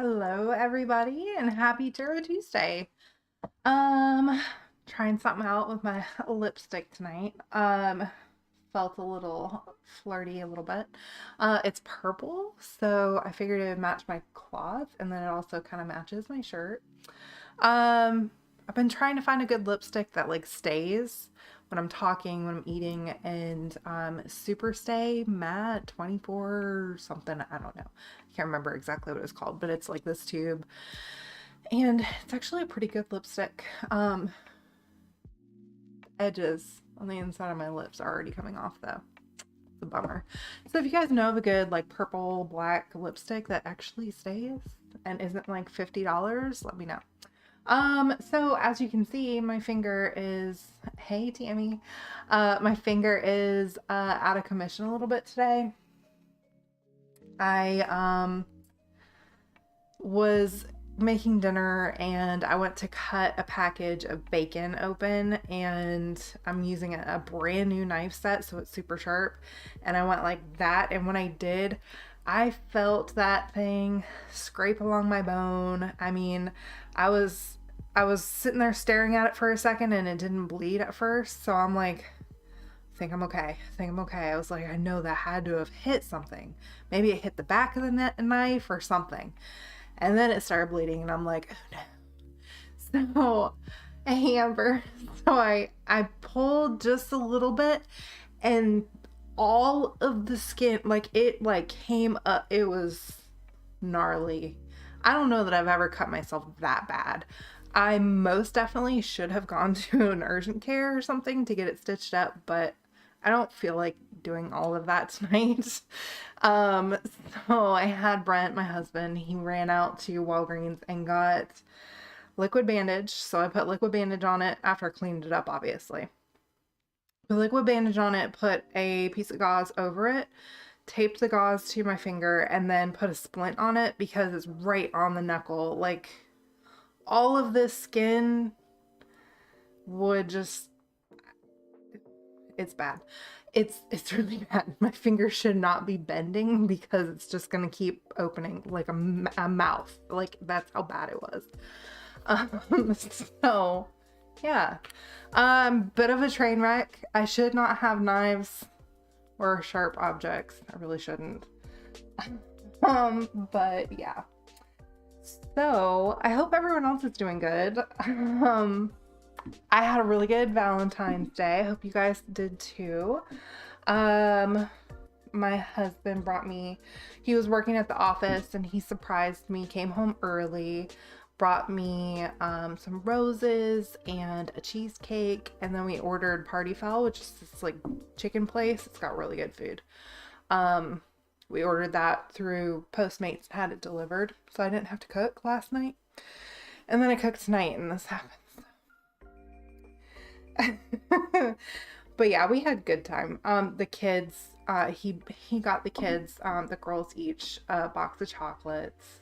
Hello everybody and happy Tarot Tuesday. Um Trying something out with my lipstick tonight. Felt a little flirty a little bit. It's purple, so I figured it would match my cloth and then it also kind of matches my shirt. I've been trying to find a good lipstick that like stays when I'm talking, when I'm eating, and Super Stay Matte 24 something, I don't know. I can't remember exactly what it was called, but it's like this tube. And it's actually a pretty good lipstick. Edges on the inside of my lips are already coming off though. It's a bummer. So if you guys know of a good like purple black lipstick that actually stays and isn't like $50, let me know. So as you can see, my finger is, hey Tammy, my finger is out of commission a little bit today. I was making dinner and I went to cut a package of bacon open, and I'm using a brand new knife set, so it's super sharp, and I went like that, and when I did, I felt that thing scrape along my bone. I mean, I was sitting there staring at it for a second and it didn't bleed at first, so I'm like, I think I'm okay. I was like, I know that had to have hit something. Maybe it hit the back of the knife or something. And then it started bleeding and I'm like, oh no. So, hey Amber. So I pulled just a little bit and all of the skin, like it like came up. It was gnarly. I don't know that I've ever cut myself that bad. I most definitely should have gone to an urgent care or something to get it stitched up, but I don't feel like doing all of that tonight. So I had Brent, my husband, he ran out to Walgreens and got liquid bandage. So I put liquid bandage on it after I cleaned it up, obviously. Put liquid bandage on it, put a piece of gauze over it, taped the gauze to my finger, and then put a splint on it because it's right on the knuckle. Like, all of this skin would just, it's bad. It's really bad. My finger should not be bending because it's just gonna keep opening like a mouth. Like, that's how bad it was. So yeah, bit of a train wreck. I should not have knives or sharp objects. I really shouldn't. But yeah. So I hope everyone else is doing good. I had a really good Valentine's Day. I hope you guys did too. My husband brought me, he was working at the office and he surprised me, came home early, brought me some roses and a cheesecake, and then we ordered Party Fowl, which is this like chicken place. It's got really good food. We ordered that through Postmates and had it delivered, so I didn't have to cook last night. And then I cooked tonight and this happened. But yeah, we had a good time. The kids, he got the kids, the girls each a box of chocolates.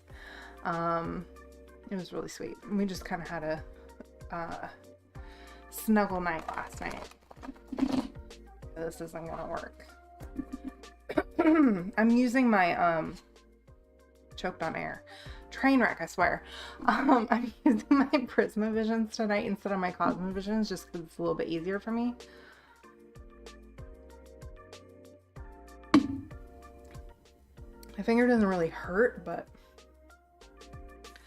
It was really sweet. We just kind of had a snuggle night last night. This isn't gonna work. I'm using my choked on air. Train wreck, I swear. I'm using my Prismavisions tonight instead of my Cosmovisions just because it's a little bit easier for me. My finger doesn't really hurt, but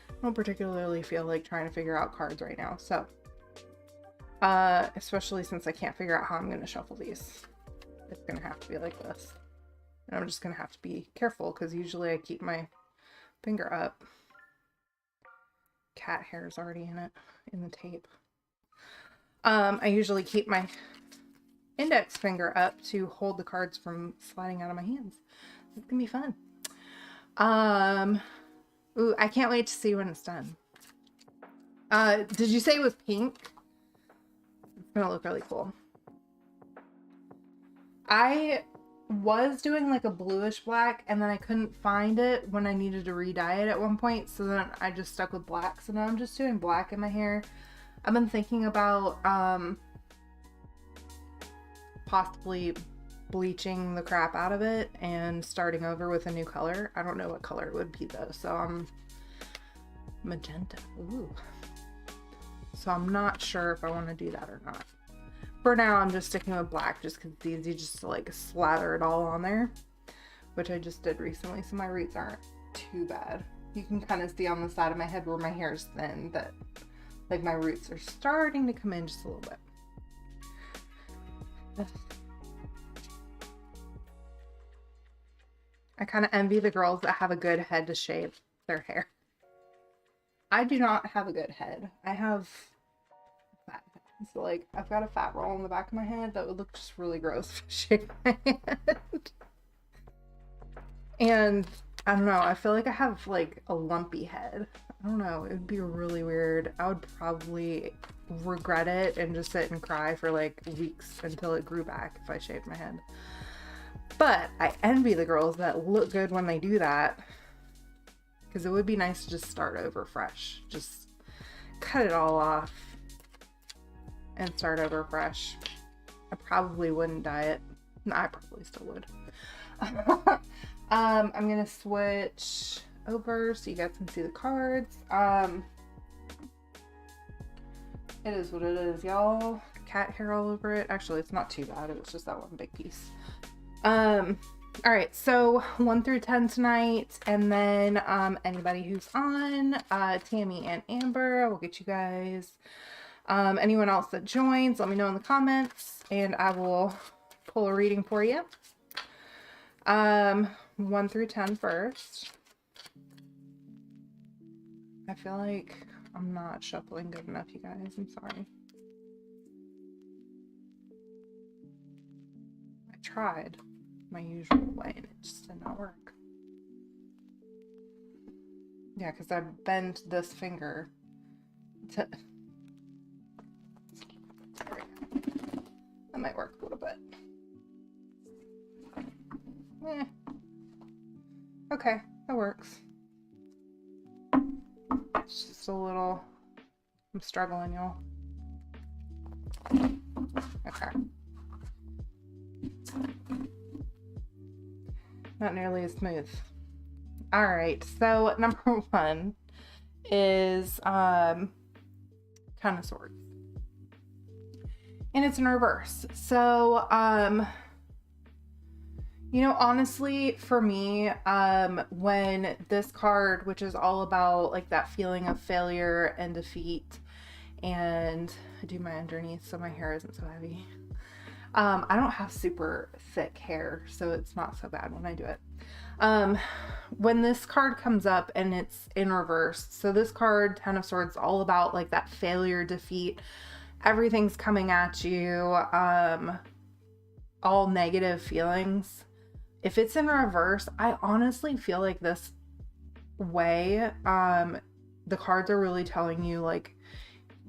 I don't particularly feel like trying to figure out cards right now. So, especially since I can't figure out how I'm going to shuffle these. It's going to have to be like this. And I'm just going to have to be careful because usually I keep my finger up. Cat hair is already in it, in the tape. I usually keep my index finger up to hold the cards from sliding out of my hands. It's gonna be fun. Ooh, I can't wait to see when it's done. Did you say it was pink? It's gonna look really cool. I was doing like a bluish black and then I couldn't find it when I needed to re-dye it at one point, so then I just stuck with black. So now I'm just doing black in my hair. I've been thinking about possibly bleaching the crap out of it and starting over with a new color. I don't know what color it would be though, so I'm magenta. Ooh. So I'm not sure if I want to do that or not. For now, I'm just sticking with black just because it's easy just to like slather it all on there, which I just did recently, so my roots aren't too bad. You can kind of see on the side of my head where my hair is thin that like my roots are starting to come in just a little bit. I kind of envy the girls that have a good head to shave their hair. I do not have a good head. I have fat head. So like I've got a fat roll in the back of my head that would look just really gross if I shaved my head. And I don't know, I feel like I have like a lumpy head. I don't know, it would be really weird. I would probably regret it and just sit and cry for like weeks until it grew back if I shaved my head. But I envy the girls that look good when they do that, because it would be nice to just start over fresh. Just cut it all off and start over fresh. I probably wouldn't dye it. No, I probably still would. I'm gonna switch over so you guys can see the cards. It is what it is, y'all. Cat hair all over it. Actually, it's not too bad. It was just that one big piece. All right, so 1 through 10 tonight, and then anybody who's on, Tammy and Amber, I will get you guys. Anyone else that joins, let me know in the comments, and I will pull a reading for you. 1 through 10 first. I feel like I'm not shuffling good enough, you guys. I'm sorry. I tried my usual way and it just did not work. Yeah, because I bent this finger to... That might work a little bit. Okay, that works. It's just a little... I'm struggling, y'all. Okay. Not nearly as smooth. All right, so number 1 is Ten of Swords. And it's in reverse. So, you know, honestly, for me, when this card, which is all about like that feeling of failure and defeat, and I do my underneath so my hair isn't so heavy. I don't have super thick hair, so it's not so bad when I do it. When this card comes up and it's in reverse, so this card, Ten of Swords, all about like that failure, defeat, everything's coming at you, all negative feelings. If it's in reverse, I honestly feel like this way, the cards are really telling you like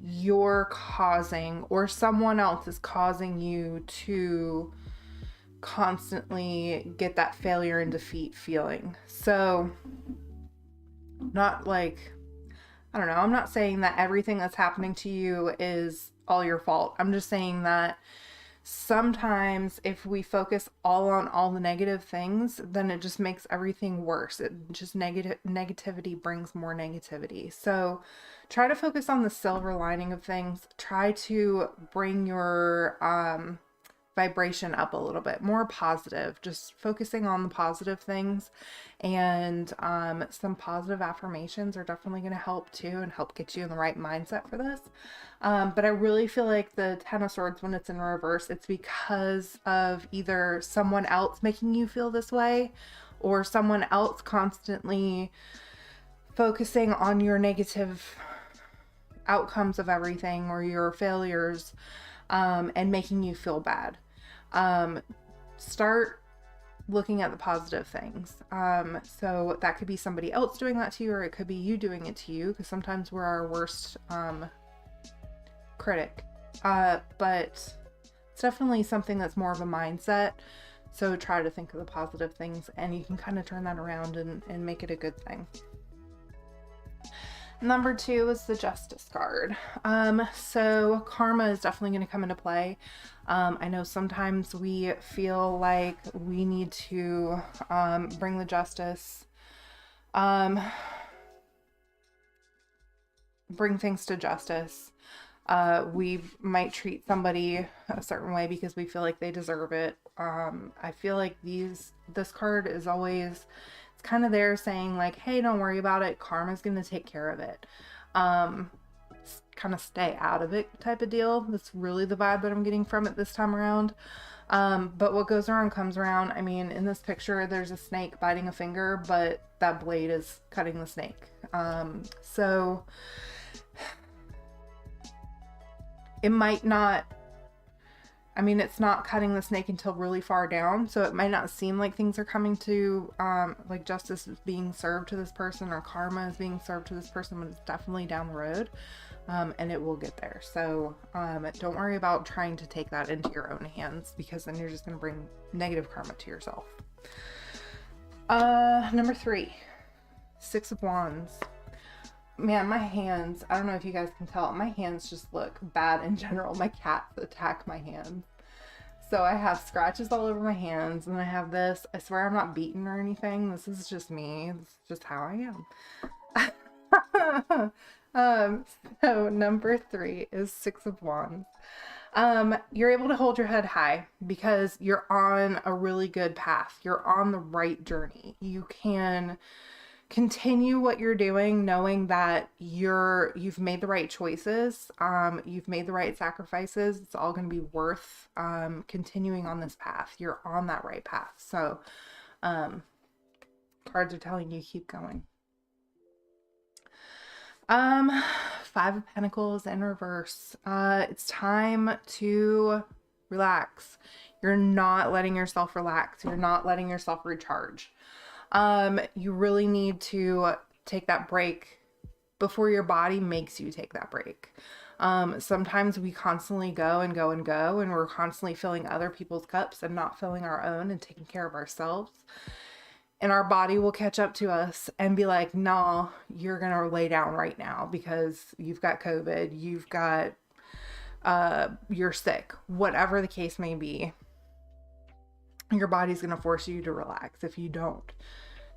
you're causing, or someone else is causing you to constantly get that failure and defeat feeling. So not like, I don't know, I'm not saying that everything that's happening to you is all your fault. I'm just saying that sometimes if we focus all on all the negative things, then it just makes everything worse. It just negativity brings more negativity. So try to focus on the silver lining of things. Try to bring your vibration up a little bit more positive, just focusing on the positive things, and some positive affirmations are definitely going to help too and help get you in the right mindset for this. But I really feel like the Ten of Swords, when it's in reverse, it's because of either someone else making you feel this way, or someone else constantly focusing on your negative outcomes of everything or your failures, and making you feel bad. Start looking at the positive things. So that could be somebody else doing that to you, or it could be you doing it to you, because sometimes we're our worst critic. But it's definitely something that's more of a mindset. So try to think of the positive things, and you can kind of turn that around and make it a good thing. Number 2 is the Justice card. So karma is definitely going to come into play. I know sometimes we feel like we need to bring the justice. bring things to justice. We might treat somebody a certain way because we feel like they deserve it. I feel like this card is always, it's kind of there saying like, hey, don't worry about it. Karma's going to take care of it. Kind of stay out of it type of deal. That's really the vibe that I'm getting from it this time around. But what goes around comes around. I mean, in this picture, there's a snake biting a finger, but that blade is cutting the snake. So it might not, I mean, it's not cutting the snake until really far down. So it might not seem like things are coming to, like justice is being served to this person or karma is being served to this person, but it's definitely down the road. And it will get there. So don't worry about trying to take that into your own hands, because then you're just going to bring negative karma to yourself. Number 3, 6 of Wands. Man, my hands, I don't know if you guys can tell, my hands just look bad in general. My cats attack my hands. So I have scratches all over my hands, and I have this. I swear I'm not beaten or anything. This is just me. This is just how I am. So number 3 is 6 of Wands. You're able to hold your head high because you're on a really good path. You're on the right journey. You can continue what you're doing knowing that you've made the right choices. You've made the right sacrifices. It's all going to be worth continuing on this path. You're on that right path. So cards are telling you keep going. 5 of Pentacles in reverse. It's time to relax. You're not letting yourself relax. You're not letting yourself recharge. You really need to take that break before your body makes you take that break. Sometimes we constantly go and go and go, and we're constantly filling other people's cups and not filling our own and taking care of ourselves. And our body will catch up to us and be like, no, you're going to lay down right now because you've got COVID, you've got, you're sick, whatever the case may be. Your body's going to force you to relax if you don't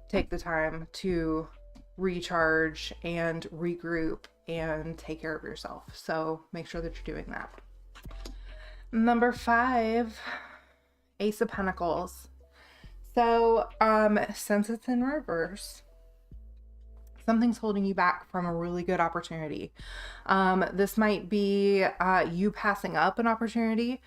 take the time to recharge and regroup and take care of yourself. So make sure that you're doing that. Number 5, Ace of Pentacles. So, since it's in reverse, something's holding you back from a really good opportunity. This might be you passing up an opportunity.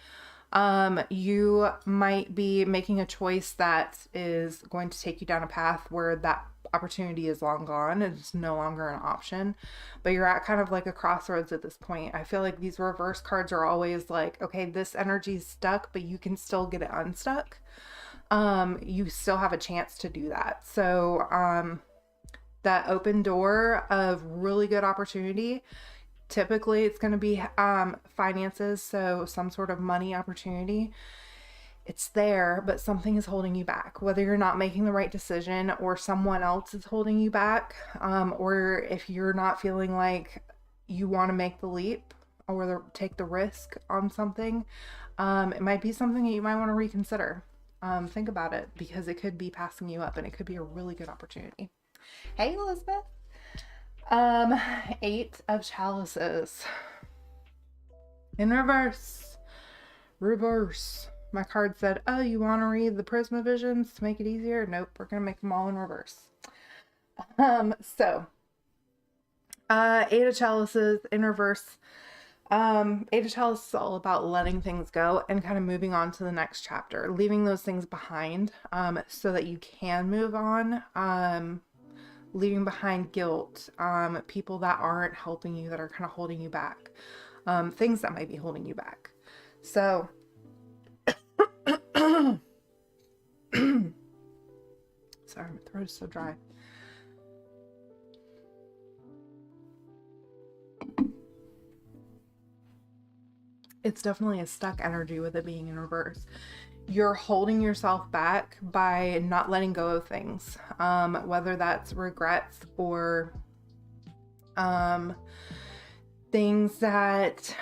You might be making a choice that is going to take you down a path where that opportunity is long gone and it's no longer an option, but you're at kind of like a crossroads at this point. I feel like these reverse cards are always like, okay, this energy's stuck, but you can still get it unstuck. You still have a chance to do that. So, that open door of really good opportunity, typically it's going to be, finances. So some sort of money opportunity, it's there, but something is holding you back, whether you're not making the right decision or someone else is holding you back. Or if you're not feeling like you want to make the leap or take the risk on something, it might be something that you might want to reconsider. Think about it, because it could be passing you up and it could be a really good opportunity. Hey, Elizabeth. 8 of Chalices in reverse. My card said, oh, you want to read the Prisma Visions to make it easier? Nope, we're going to make them all in reverse. So 8 of Chalices in reverse. 8 of Chalices is all about letting things go and kind of moving on to the next chapter, leaving those things behind, so that you can move on. Leaving behind guilt, people that aren't helping you, that are kind of holding you back, things that might be holding you back. So, sorry, my throat is so dry. It's definitely a stuck energy with it being in reverse. You're holding yourself back by not letting go of things, whether that's regrets or things that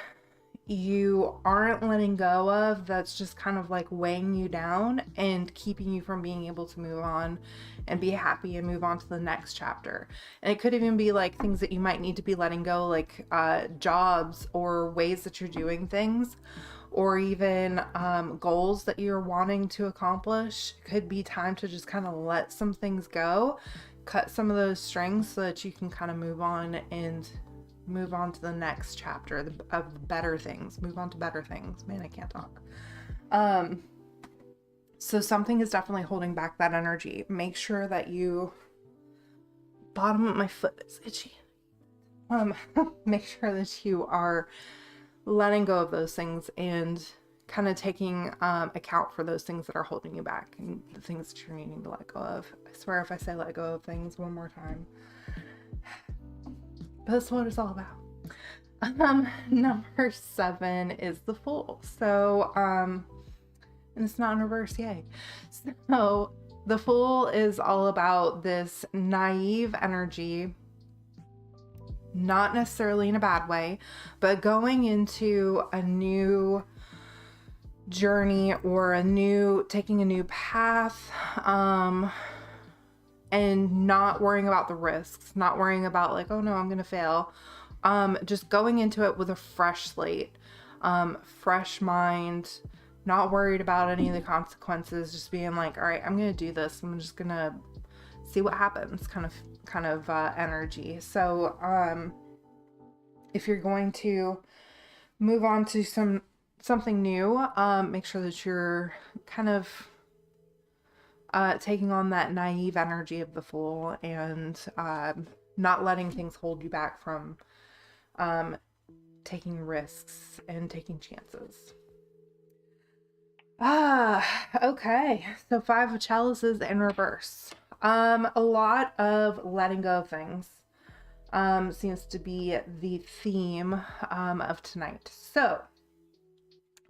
you aren't letting go of, that's just kind of like weighing you down and keeping you from being able to move on and be happy and move on to the next chapter. And it could even be like things that you might need to be letting go, like jobs or ways that you're doing things, or even goals that you're wanting to accomplish. It could be time to just kind of let some things go, cut some of those strings so that you can kind of move on and move on to the next chapter of better things. Move on to better things. Man, I can't talk. So something is definitely holding back that energy. Make sure that you, bottom of my foot is itchy. Make sure that you are letting go of those things and kind of taking account for those things that are holding you back and the things that you're needing to let go of. I swear if I say let go of things one more time, that's what it's all about. Number 7 is the Fool. So, and it's not in reverse, yay. So the Fool is all about this naive energy, not necessarily in a bad way, but going into a new journey or taking a new path, and not worrying about the risks, not worrying about like, oh no, I'm gonna fail. Just going into it with a fresh slate, fresh mind, not worried about any of the consequences, just being like, all right, I'm gonna do this. I'm just gonna see what happens, kind of energy. So if you're going to move on to something new, make sure that you're kind of taking on that naive energy of the Fool and not letting things hold you back from taking risks and taking chances. Okay. So 5 of Chalices in reverse. A lot of letting go of things seems to be the theme of tonight. So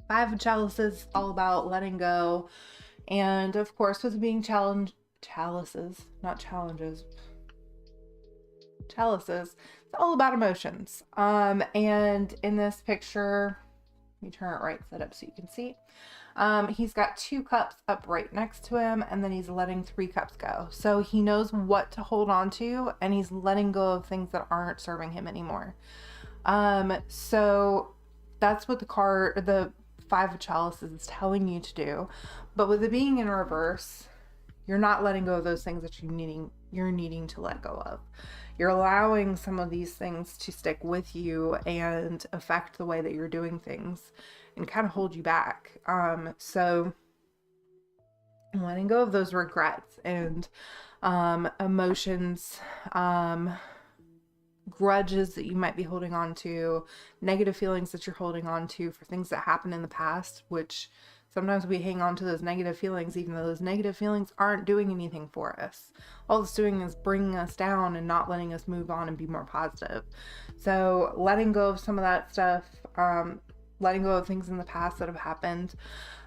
5 of Chalices, all about letting go. And of course, with being chalices, not challenges, chalices, it's all about emotions. And in this picture, let me turn it right side up so you can see. He's got 2 cups up right next to him, and then he's letting 3 cups go. So he knows what to hold on to, and he's letting go of things that aren't serving him anymore. So that's what the 5 of Chalices is telling you to do. But with it being in reverse, you're not letting go of those things that you're needing to let go of. You're allowing some of these things to stick with you and affect the way that you're doing things and kind of hold you back. So letting go of those regrets and emotions, grudges that you might be holding on to, negative feelings that you're holding on to for things that happened in the past, which sometimes we hang on to those negative feelings, even though those negative feelings aren't doing anything for us. All it's doing is bringing us down and not letting us move on and be more positive. So letting go of some of that stuff, letting go of things in the past that have happened,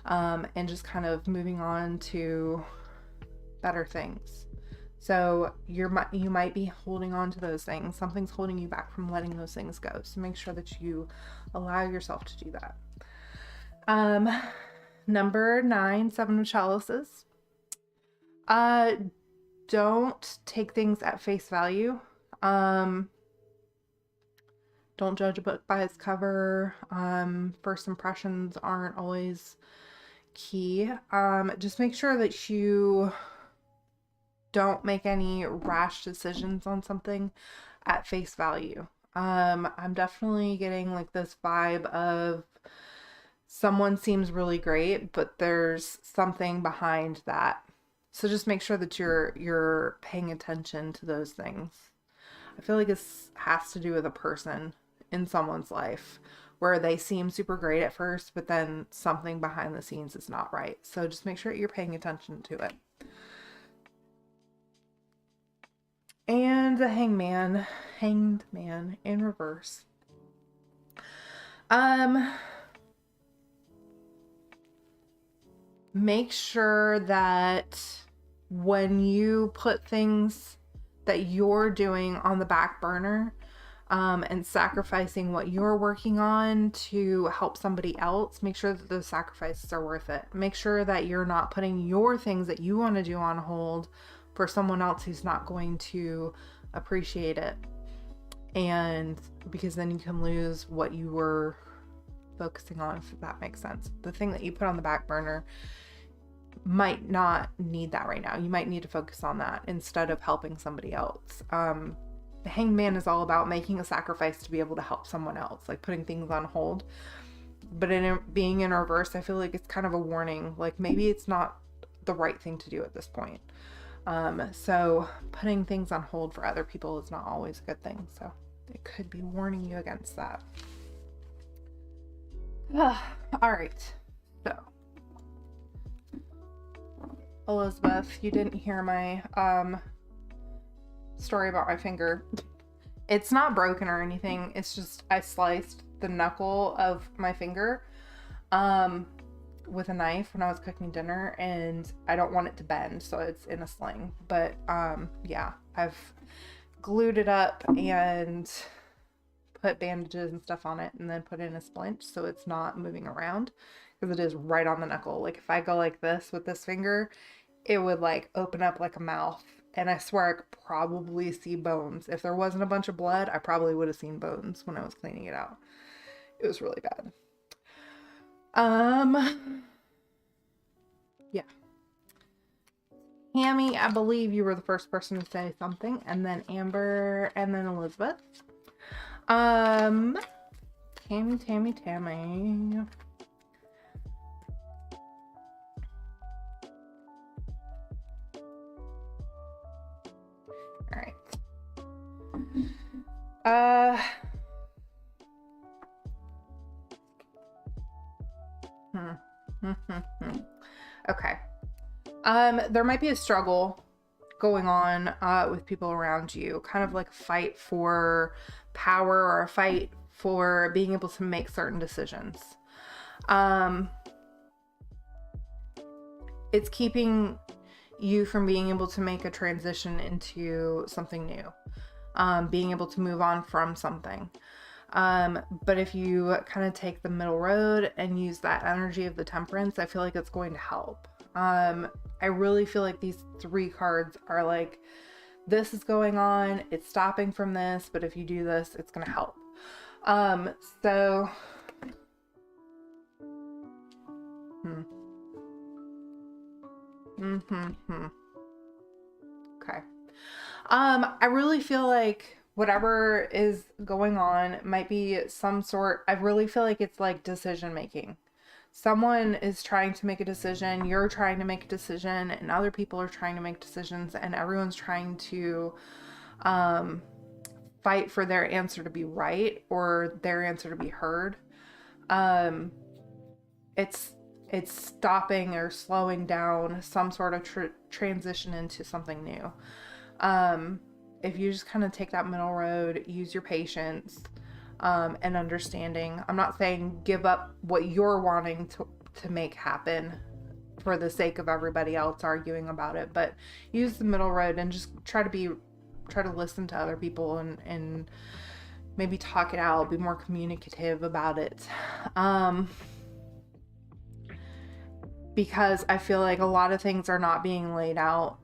and just kind of moving on to better things. So you might be holding on to those things. Something's holding you back from letting those things go. So make sure that you allow yourself to do that. Number 9, 7 of Chalices. Don't take things at face value. Don't judge a book by its cover. First impressions aren't always key. Just make sure that you don't make any rash decisions on something at face value. I'm definitely getting like this vibe of someone seems really great, but there's something behind that. So just make sure that you're paying attention to those things. I feel like this has to do with a person in someone's life where they seem super great at first, but then something behind the scenes is not right. So just make sure you're paying attention to it. And the hanged man in reverse. Make sure that when you put things that you're doing on the back burner, and sacrificing what you're working on to help somebody else, make sure that those sacrifices are worth it. Make sure that you're not putting your things that you want to do on hold for someone else who's not going to appreciate it. And because then you can lose what you were focusing on, if that makes sense. The thing that you put on the back burner might not need that right now. You might need to focus on that instead of helping somebody else. The Hanged Man is all about making a sacrifice to be able to help someone else, like putting things on hold. But in being in reverse, I feel like it's kind of a warning, like maybe it's not the right thing to do at this point. So putting things on hold for other people is not always a good thing. So it could be warning you against that. All right. So Elizabeth, you didn't hear my story about my finger. It's not broken or anything. It's just I sliced the knuckle of my finger with a knife when I was cooking dinner, and I don't want it to bend, so it's in a sling. But yeah, I've glued it up and put bandages and stuff on it, and then put in a splint so it's not moving around, because it is right on the knuckle. Like if I go like this with this finger, it would like open up like a mouth, and I swear I could probably see bones. If there wasn't a bunch of blood, I probably would have seen bones when I was cleaning it out. It was really bad. Yeah. Tammy, I believe you were the first person to say something, and then Amber, and then Elizabeth. Tammy. All right. Okay. There might be a struggle going on with people around you, kind of like a fight for power or a fight for being able to make certain decisions. It's keeping you from being able to make a transition into something new, being able to move on from something. But if you kind of take the middle road and use that energy of the Temperance, I feel like it's going to help. I really feel like these three cards are like, this is going on, it's stopping from this, but if you do this, it's going to help. Okay. I really feel like whatever is going on might be some sort, I really feel like it's like decision making. Someone is trying to make a decision, you're trying to make a decision, and other people are trying to make decisions, and everyone's trying to fight for their answer to be right or their answer to be heard. It's stopping or slowing down some sort of transition into something new. If you just kind of take that middle road, use your patience and understanding. I'm not saying give up what you're wanting to make happen for the sake of everybody else arguing about it, but use the middle road and just try to listen to other people and maybe talk it out, be more communicative about it. Because I feel like a lot of things are not being laid out.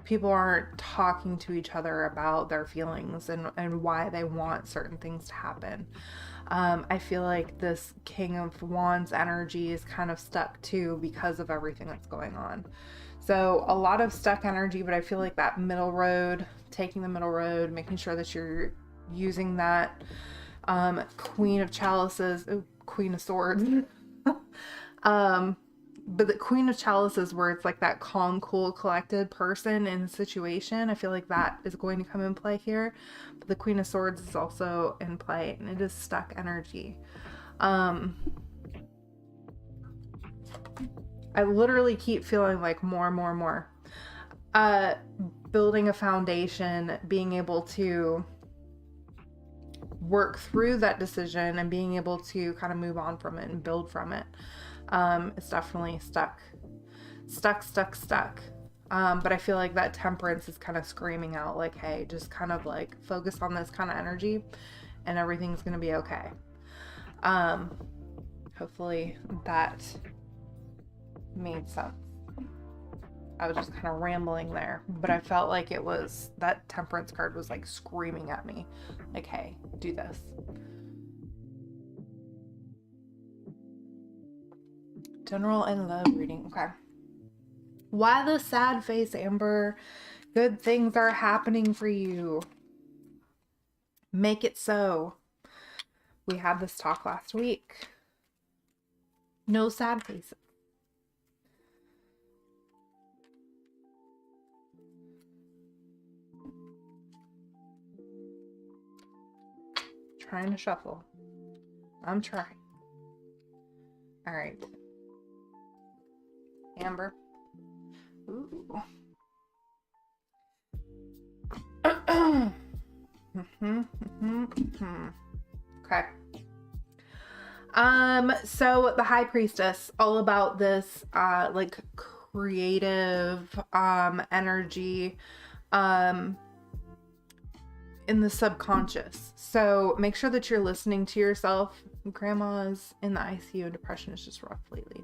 People aren't talking to each other about their feelings and why they want certain things to happen. I feel like this King of Wands energy is kind of stuck too because of everything that's going on. So a lot of stuck energy, but I feel like that middle road, taking the middle road, making sure that you're using that Queen of Chalices, Queen of Swords. But the Queen of Chalices, where it's like that calm, cool, collected person in the situation, I feel like that is going to come in play here. But the Queen of Swords is also in play, and it is stuck energy. I literally keep feeling like more. Building a foundation, being able to work through that decision and being able to kind of move on from it and build from it. It's definitely stuck. But I feel like that Temperance is kind of screaming out like, hey, just kind of like focus on this kind of energy and everything's going to be okay. Hopefully that made sense. I was just kind of rambling there, but I felt like it was, that Temperance card was like screaming at me like, hey, do this. General and love reading. Okay. Why the sad face, Amber? Good things are happening for you. Make it so. We had this talk last week. No sad faces. Trying to shuffle. I'm trying. All right. Amber. Ooh. Okay. So the High Priestess, all about this, like creative, energy, in the subconscious. So make sure that you're listening to yourself. Grandma's in the ICU and depression is just rough lately.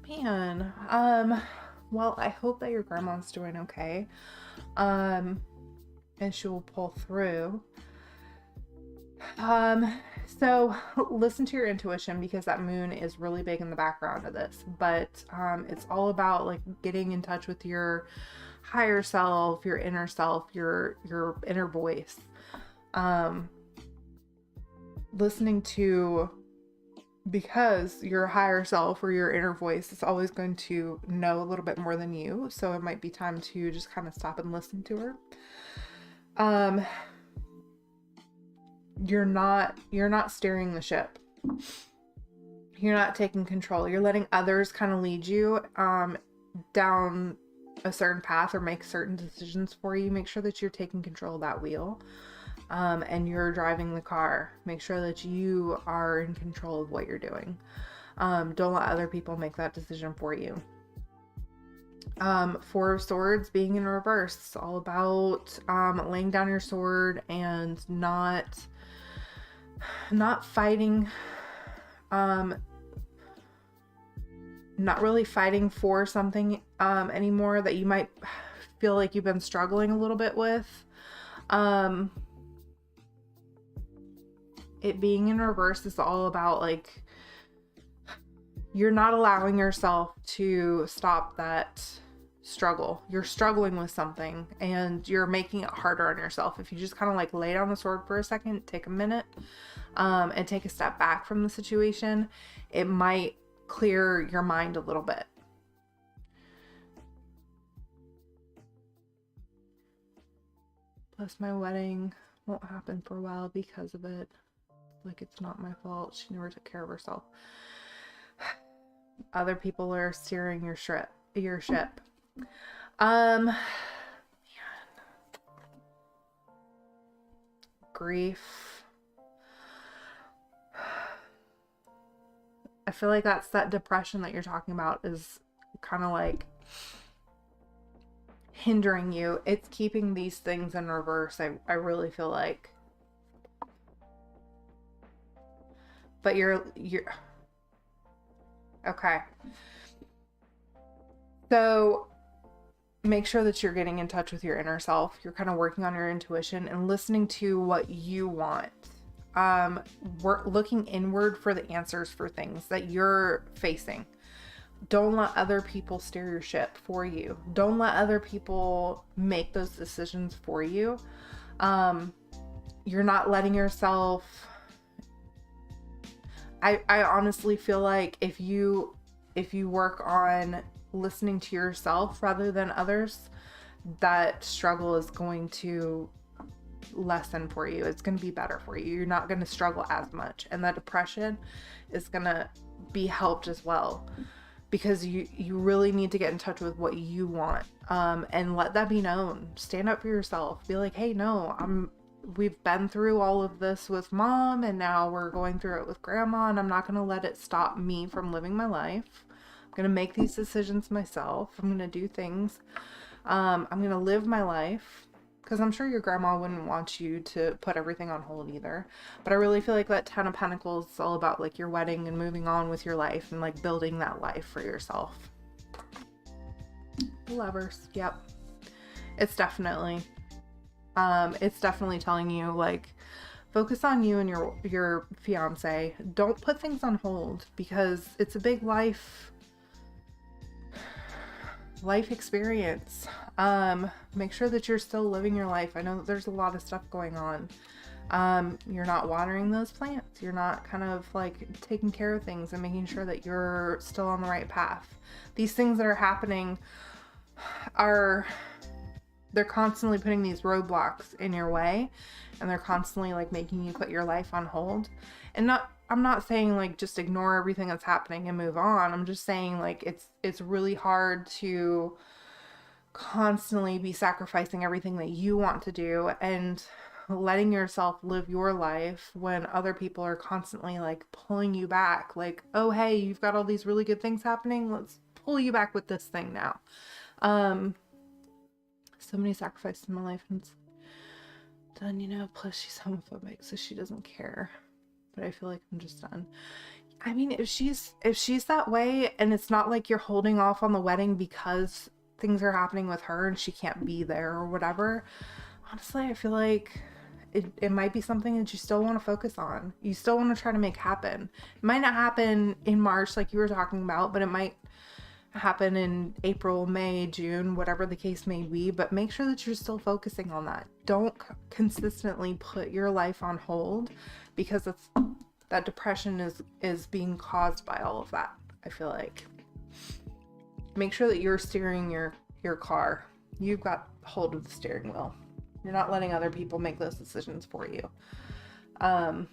Man, well, I hope that your grandma's doing okay. And she will pull through. So listen to your intuition, because that moon is really big in the background of this, but, it's all about like getting in touch with your higher self, your inner self, your inner voice. Listening to, because your higher self or your inner voice is always going to know a little bit more than you. So it might be time to just kind of stop and listen to her. You're not steering the ship. You're not taking control. You're letting others kind of lead you, down a certain path or make certain decisions for you. Make sure that you're taking control of that wheel. And you're driving the car. Make sure that you are in control of what you're doing. Don't let other people make that decision for you. Four of Swords being in reverse. It's all about laying down your sword and not fighting, not really fighting for something anymore that you might feel like you've been struggling a little bit with. It being in reverse is all about like, you're not allowing yourself to stop that struggle. You're struggling with something and you're making it harder on yourself. If you just kind of like lay down the sword for a second, take a minute, and take a step back from the situation, it might clear your mind a little bit. Plus my wedding won't happen for a while because of it. Like, it's not my fault. She never took care of herself. Other people are steering your ship. Man. Grief. I feel like that's that depression that you're talking about is kind of like hindering you. It's keeping these things in reverse. I really feel like. But you're okay. So make sure that you're getting in touch with your inner self. You're kind of working on your intuition and listening to what you want. We're looking inward for the answers for things that you're facing. Don't let other people steer your ship for you. Don't let other people make those decisions for you. You're not letting yourself. I honestly feel like if you work on listening to yourself rather than others, that struggle is going to lessen for you. It's going to be better for you. You're not going to struggle as much, and that depression is going to be helped as well, because you really need to get in touch with what you want, and let that be known. Stand up for yourself. Be like, hey, no, we've been through all of this with mom, and now we're going through it with grandma, and I'm not going to let it stop me from living my life. I'm going to make these decisions myself. I'm going to do things I'm going to live my life, because I'm sure your grandma wouldn't want you to put everything on hold either. But I really feel like that Ten of Pentacles is all about like your wedding and moving on with your life and like building that life for yourself. Lovers. Yep. It's definitely telling you like, focus on you and your fiance. Don't put things on hold, because it's a big life experience. Make sure that you're still living your life. I know that there's a lot of stuff going on. You're not watering those plants. You're not kind of like taking care of things and making sure that you're still on the right path. These things that are happening they're constantly putting these roadblocks in your way, and they're constantly like making you put your life on hold. And I'm not saying like just ignore everything that's happening and move on. I'm just saying like it's really hard to constantly be sacrificing everything that you want to do and letting yourself live your life when other people are constantly like pulling you back. Like, oh, hey, you've got all these really good things happening. Let's pull you back with this thing now. So many sacrifices in my life and it's done, you know, plus she's homophobic, so she doesn't care. But I feel like I'm just done. I mean, if she's that way, and it's not like you're holding off on the wedding because things are happening with her and she can't be there or whatever, honestly, I feel like it might be something that you still want to focus on. You still want to try to make happen. It might not happen in March like you were talking about, but it might happen in April, May, June, whatever the case may be. But make sure that you're still focusing on that. Don't consistently put your life on hold, because that depression is being caused by all of that. I feel like make sure that you're steering your car. You've got hold of the steering wheel. You're not letting other people make those decisions for you. I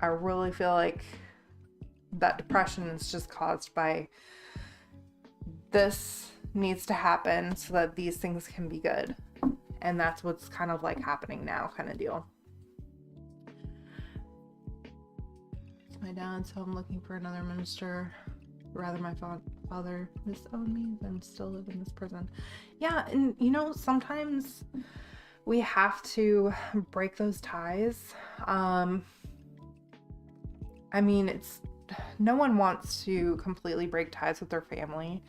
really feel like that depression is just caused by this needs to happen so that these things can be good. And that's what's kind of like happening now, kind of deal. It's my dad, so I'm looking for another minister. Rather my father disowned me than still live in this prison. Yeah, and you know, sometimes we have to break those ties. I mean, no one wants to completely break ties with their family,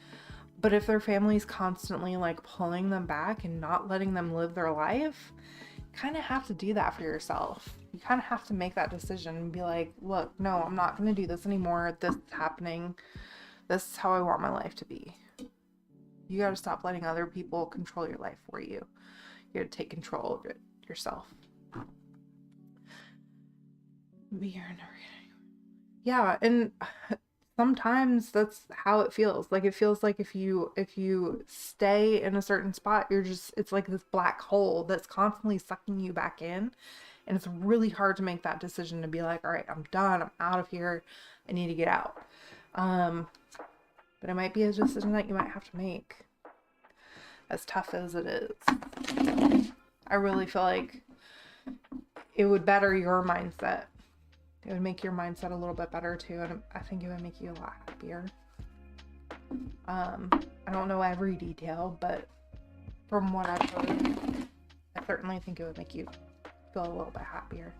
but if their family's constantly like pulling them back and not letting them live their life, you kind of have to do that for yourself. You kind of have to make that decision and be like, look, no, I'm not going to do this anymore. This is happening. This is how I want my life to be. You got to stop letting other people control your life for you. You got to take control of it yourself. Be here and everything. Yeah, and sometimes that's how it feels. Like it feels like if you stay in a certain spot, it's like this black hole that's constantly sucking you back in. And it's really hard to make that decision to be like, all right, I'm done. I'm out of here. I need to get out. But it might be a decision that you might have to make, as tough as it is. I really feel like it would better your mindset. It would make your mindset a little bit better too. And I think it would make you a lot happier. I don't know every detail, but from what I've heard, I certainly think it would make you feel a little bit happier.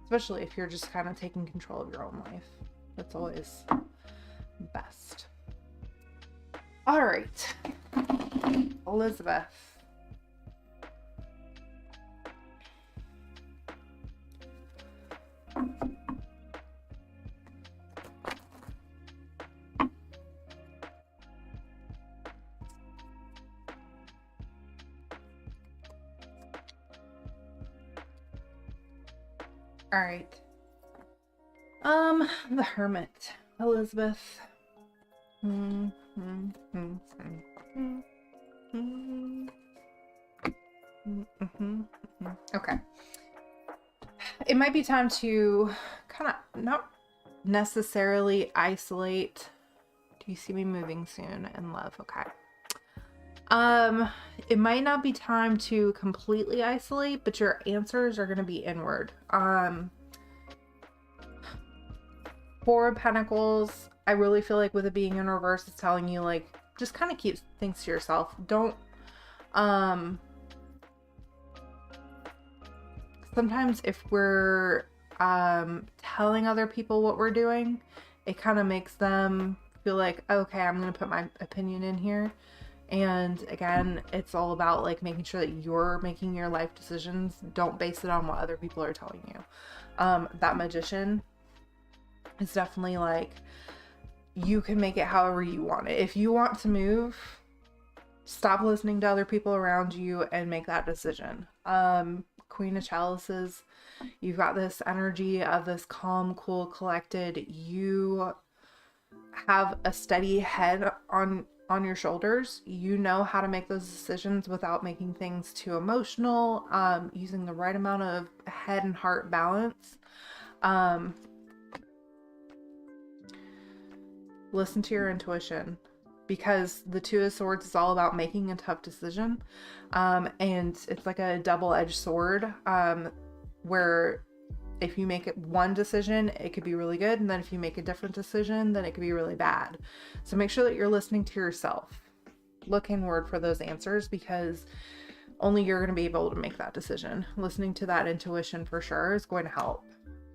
Especially if you're just kind of taking control of your own life. That's always best. All right, Elizabeth. All right. The Hermit, Elizabeth. Okay. It might be time to kind of not necessarily isolate. Do you see me moving soon in love? Okay. It might not be time to completely isolate, but your answers are going to be inward. Four of Pentacles. I really feel like with it being in reverse, it's telling you like, just kind of keep things to yourself. Don't, sometimes if we're, telling other people what we're doing, it kind of makes them feel like, okay, I'm going to put my opinion in here. And again, it's all about like making sure that you're making your life decisions. Don't base it on what other people are telling you. That Magician is definitely like, you can make it however you want it. If you want to move, stop listening to other people around you and make that decision. Queen of Chalices, you've got this energy of this calm, cool, collected. You have a steady head on your shoulders. You know how to make those decisions without making things too emotional, using the right amount of head and heart balance. Listen to your intuition, because the Two of Swords is all about making a tough decision. And it's like a double-edged sword, where if you make it one decision, it could be really good. And then if you make a different decision, then it could be really bad. So make sure that you're listening to yourself. Look inward for those answers, because only you're going to be able to make that decision. Listening to that intuition for sure is going to help.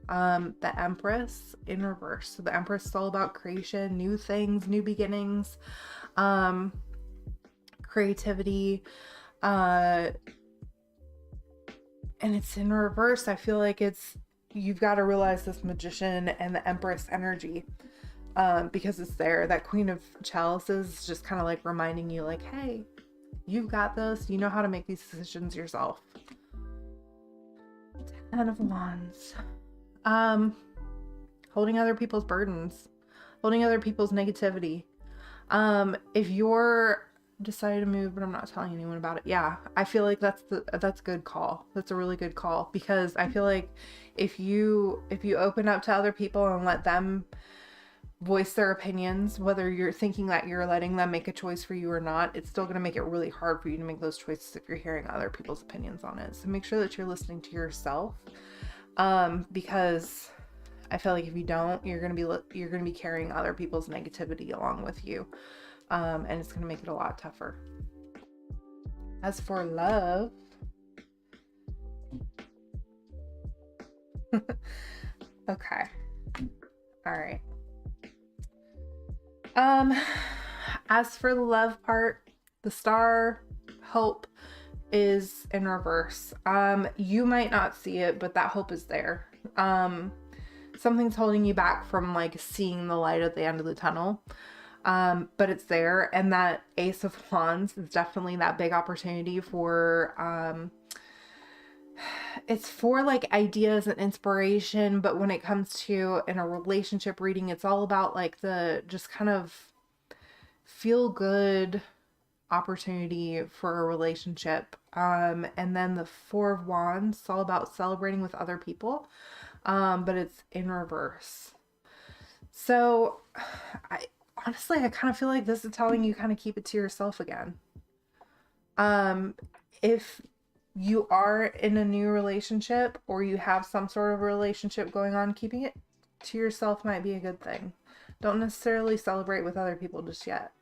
The Empress in reverse. So the Empress is all about creation, new things, new beginnings, creativity, and it's in reverse. I feel like you've got to realize this Magician and the Empress energy, because it's there. That Queen of Chalices is just kind of like reminding you like, hey, you've got this. You know how to make these decisions yourself. Ten of Wands. Holding other people's burdens, holding other people's negativity. If you're decided to move, but I'm not telling anyone about it. Yeah, I feel like that's a good call. That's a really good call, because I feel like if you open up to other people and let them voice their opinions, whether you're thinking that you're letting them make a choice for you or not, it's still going to make it really hard for you to make those choices if you're hearing other people's opinions on it. So make sure that you're listening to yourself, because I feel like if you don't, you're going to be carrying other people's negativity along with you. And it's going to make it a lot tougher. As for love, okay. All right. As for the love part, the Star, hope, is in reverse. You might not see it, but that hope is there. Something's holding you back from like seeing the light at the end of the tunnel. But it's there. And that Ace of Wands is definitely that big opportunity for, it's for like ideas and inspiration. But when it comes to in a relationship reading, it's all about like the just kind of feel good opportunity for a relationship. And then the Four of Wands, it's all about celebrating with other people. But it's in reverse. So honestly, I kind of feel like this is telling you kind of keep it to yourself again. If you are in a new relationship or you have some sort of relationship going on, keeping it to yourself might be a good thing. Don't necessarily celebrate with other people just yet.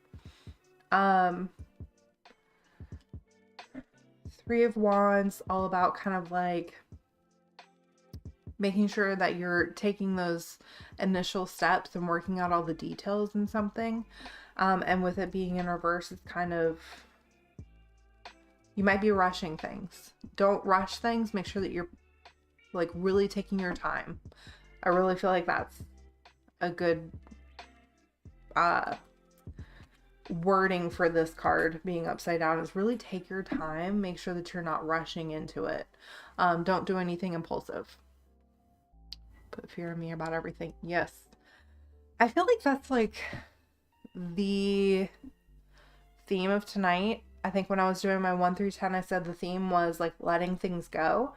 Three of Wands, all about kind of like making sure that you're taking those initial steps and working out all the details in something. And with it being in reverse, it's kind of, you might be rushing things. Don't rush things. Make sure that you're like really taking your time. I really feel like that's a good wording for this card being upside down, is really take your time. Make sure that you're not rushing into it. Don't do anything impulsive. Put fear in me about everything. Yes. I feel like that's like the theme of tonight. I think when I was doing my 1 through 10, I said the theme was like letting things go.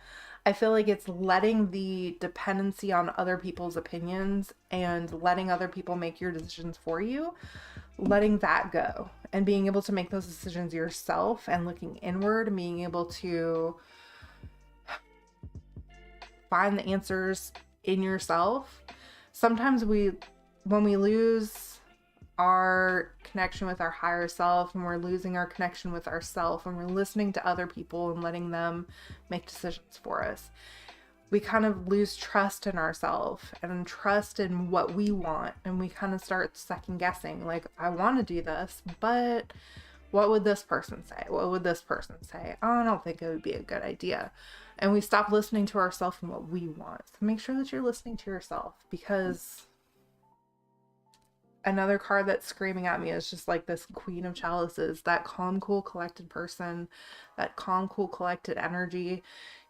I feel like it's letting the dependency on other people's opinions and letting other people make your decisions for you, letting that go and being able to make those decisions yourself and looking inward and being able to find the answers in yourself. Sometimes we when we lose our connection with our higher self, and we're losing our connection with ourself, and we're listening to other people and letting them make decisions for us, we kind of lose trust in ourselves and trust in what we want. And we kind of start second guessing, like, I want to do this, but what would this person say? What would this person say? Oh, I don't think it would be a good idea. And we stop listening to ourselves and what we want. So make sure that you're listening to yourself, because another card that's screaming at me is just like this Queen of Chalices, that calm, cool, collected person, that calm, cool, collected energy.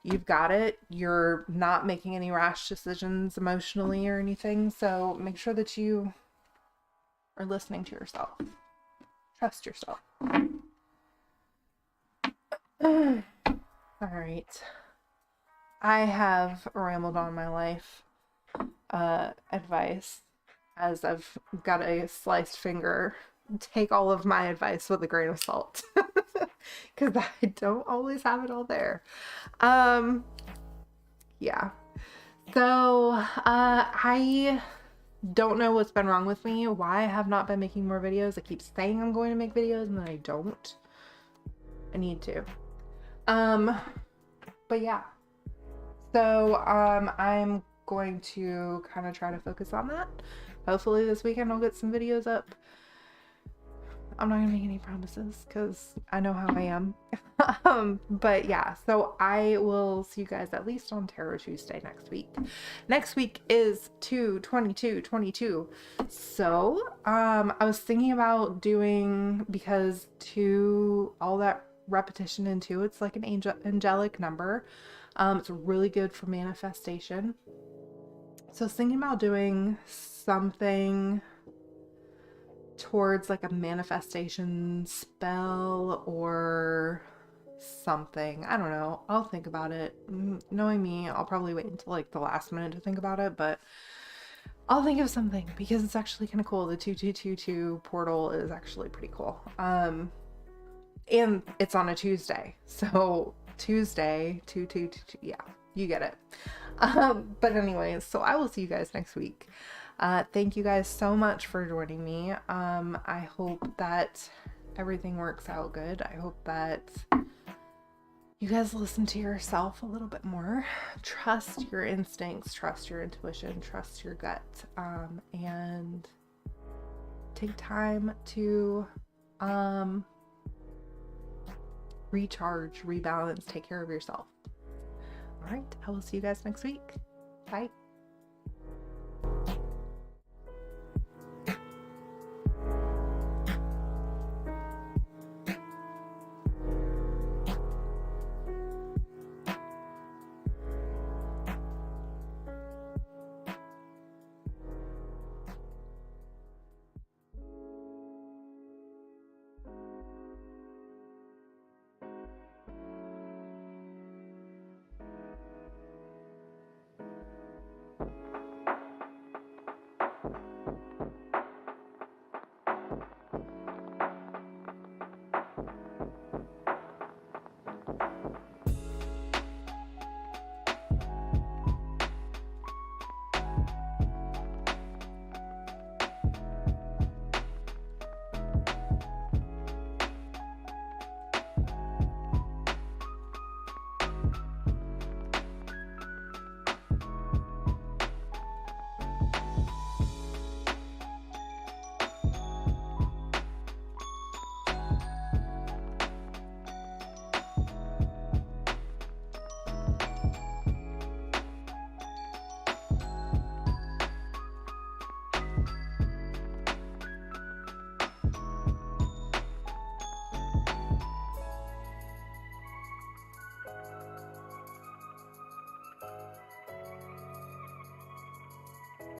You've got it. You're not making any rash decisions emotionally or anything. So make sure that you are listening to yourself. Trust yourself. All right. I have rambled on my life advice, as I've got a sliced finger. Take all of my advice with a grain of salt, because I don't always have it all there. Yeah. So I don't know what's been wrong with me, why I have not been making more videos. I keep saying I'm going to make videos and then I don't. I need to. But yeah. So I'm going to kind of try to focus on that. Hopefully this weekend I'll get some videos up. I'm not gonna make any promises because I know how I am. But yeah, so I will see you guys at least on Tarot Tuesday next week. Next week is 2/22/22. So I was thinking about doing, because 2, all that repetition in 2, it's like an angelic number. It's really good for manifestation. So I was thinking about doing something towards like a manifestation spell or something. I don't know. I'll think about it. Knowing me, I'll probably wait until like the last minute to think about it, but I'll think of something, because it's actually kind of cool. The 2222 portal is actually pretty cool. And it's on a Tuesday. So Tuesday, 2222, yeah, you get it. But anyways, so I will see you guys next week. Thank you guys so much for joining me. I hope that everything works out good. I hope that you guys listen to yourself a little bit more. Trust your instincts, trust your intuition, trust your gut, and take time to recharge, rebalance, take care of yourself. All right, I will see you guys next week. Bye.